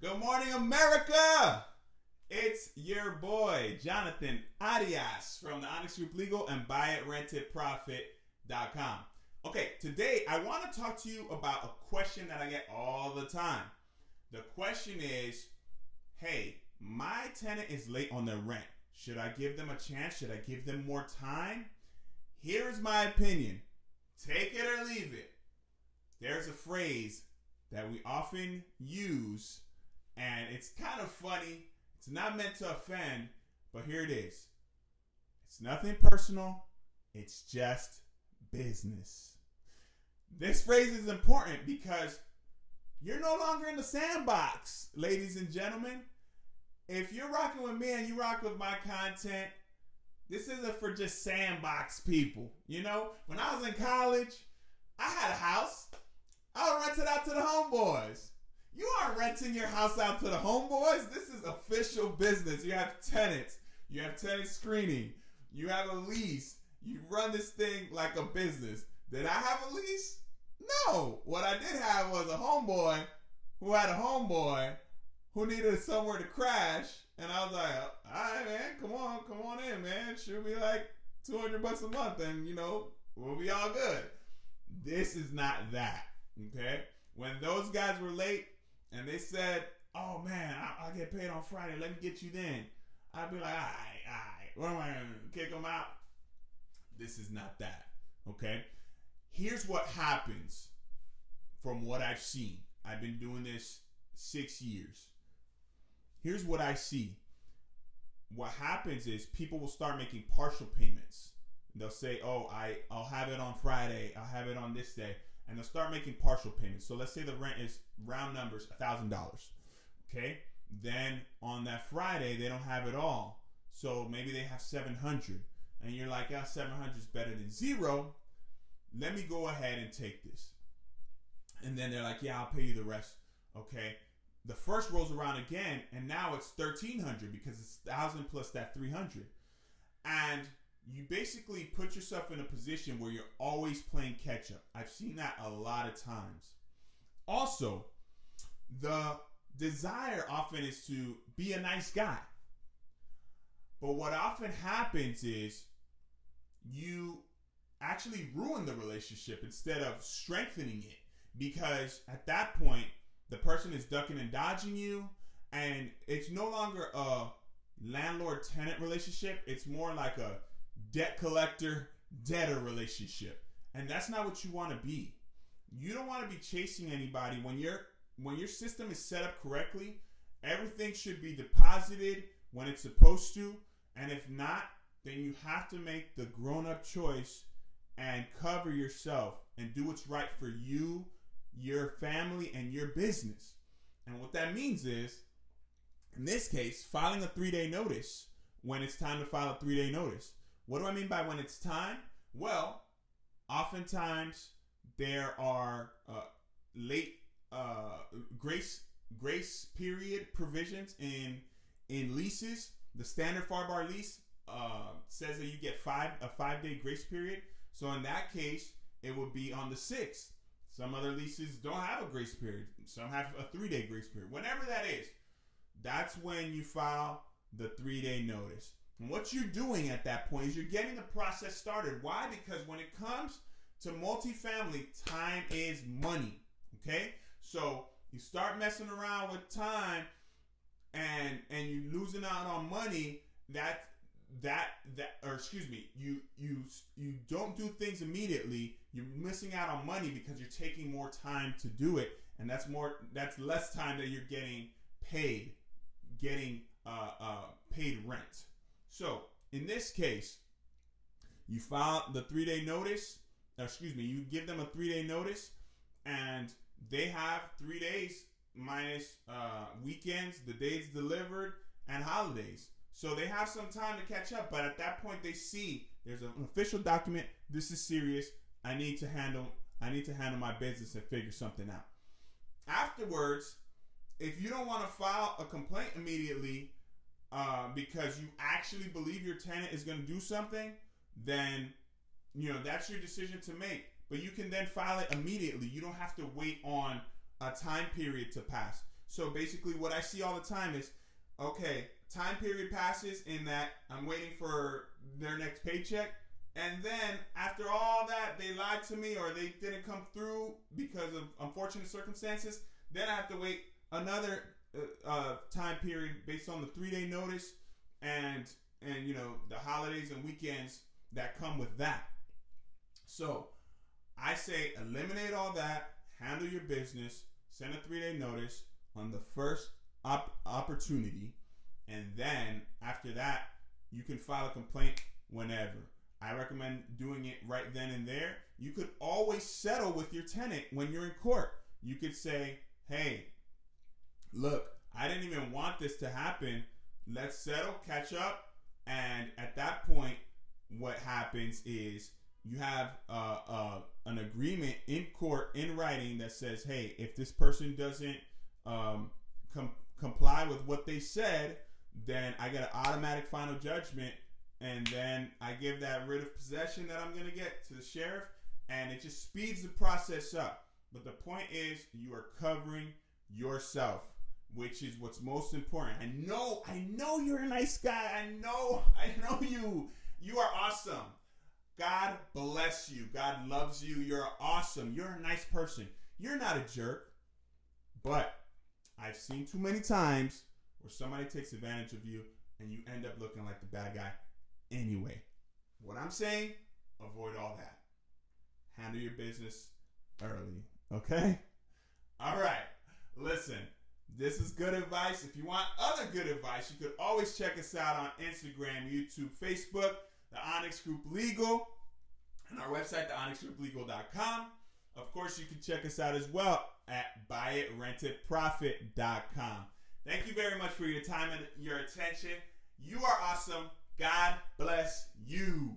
Good morning, America! It's your boy, Jonathan Arias from the Onyx Group Legal and BuyItRentItProfit.com. Okay, today I want to talk to you about a question that I get all the time. The question is, hey, my tenant is late on their rent. Should I give them a chance? Should I give them more time? Here is my opinion. Take it or leave it. There's a phrase that we often use, and it's kind of funny. It's not meant to offend, but here it is. It's nothing personal. It's just business. This phrase is important because you're no longer in the sandbox, ladies and gentlemen. If you're rocking with me and you rock with my content, this isn't for just sandbox people. You know, when I was in college, I had a house. I would rent it out to the homeboys. You aren't renting your house out to the homeboys. This is official business. You have tenants. You have tenant screening. You have a lease. You run this thing like a business. Did I have a lease? No. What I did have was a homeboy who had a homeboy who needed somewhere to crash. And I was like, all right, man, come on in, man. Should be like $200 a month and, we'll be all good. This is not that, okay? When those guys were late and they said, oh, man, I'll get paid on Friday. Let me get you then. I'd be like, all right. What am I going to kick them out? This is not that, okay? Here's what happens from what I've seen. I've been doing this 6 years. Here's what I see. What happens is people will start making partial payments. They'll say, oh, I'll have it on Friday. I'll have it on this day. And they'll start making partial payments. So let's say the rent is, round numbers, $1,000. Okay? Then on that Friday, they don't have it all. So maybe they have $700. And you're like, yeah, $700 is better than zero. Let me go ahead and take this. And then they're like, yeah, I'll pay you the rest. Okay? The first rolls around again, and now it's $1,300 because it's 1,000 plus that 300. And you basically put yourself in a position where you're always playing catch up. I've seen that a lot of times. Also, the desire often is to be a nice guy. But what often happens is you actually ruin the relationship instead of strengthening it, because at that point, the person is ducking and dodging you, and it's no longer a landlord-tenant relationship. It's more like a debt collector-debtor relationship. And that's not what you want to be. You don't want to be chasing anybody. When your system is set up correctly, everything should be deposited when it's supposed to. And if not, then you have to make the grown-up choice and cover yourself and do what's right for you, your family, and your business. And what that means is, in this case, filing a 3-day notice when it's time to file a 3-day notice. What do I mean by when it's time? Well, oftentimes there are late grace period provisions in leases. The standard FAR lease says that you get a 5-day grace period. So in that case, it would be on the 6th. Some other leases don't have a grace period. Some have a 3-day grace period. Whenever that is, that's when you file the 3-day notice. And what you're doing at that point is you're getting the process started. Why? Because when it comes to multifamily, time is money. Okay? So you start messing around with time and you're losing out on money, you don't do things immediately, you're missing out on money because you're taking more time to do it, and that's less time that you're getting paid rent. So in this case, you file the 3-day notice, you give them a 3-day notice, and they have 3 days minus weekends, the days delivered, and holidays. So they have some time to catch up, but at that point they see there's an official document. This is serious. I need to handle my business and figure something out. Afterwards, if you don't want to file a complaint immediately because you actually believe your tenant is going to do something, then that's your decision to make. But you can then file it immediately. You don't have to wait on a time period to pass. So basically what I see all the time is, okay, time period passes in that I'm waiting for their next paycheck. And then after all that, they lied to me or they didn't come through because of unfortunate circumstances. Then I have to wait another time period based on the 3-day notice and you know the holidays and weekends that come with that. So I say eliminate all that, handle your business, send a 3-day notice on the first opportunity, and then after that you can file a complaint whenever. I recommend doing it right then and there. You could always settle with your tenant when you're in court. You could say, hey, look, I didn't even want this to happen. Let's settle, catch up. And at that point, what happens is you have an agreement in court in writing that says, hey, if this person doesn't comply with what they said, then I get an automatic final judgment. And then I give that writ of possession that I'm going to get to the sheriff. And it just speeds the process up. But the point is, you are covering yourself, which is what's most important. I know you're a nice guy. I know you. You are awesome. God bless you. God loves you. You're awesome. You're a nice person. You're not a jerk. But I've seen too many times where somebody takes advantage of you and you end up looking like the bad guy anyway. What I'm saying, avoid all that. Handle your business early. Okay? All right. Listen, this is good advice. If you want other good advice, you could always check us out on Instagram, YouTube, Facebook, The Onyx Group Legal, and our website, theonyxgrouplegal.com. Of course, you can check us out as well at buyitRentitProfit.com. Thank you very much for your time and your attention. You are awesome. God bless you.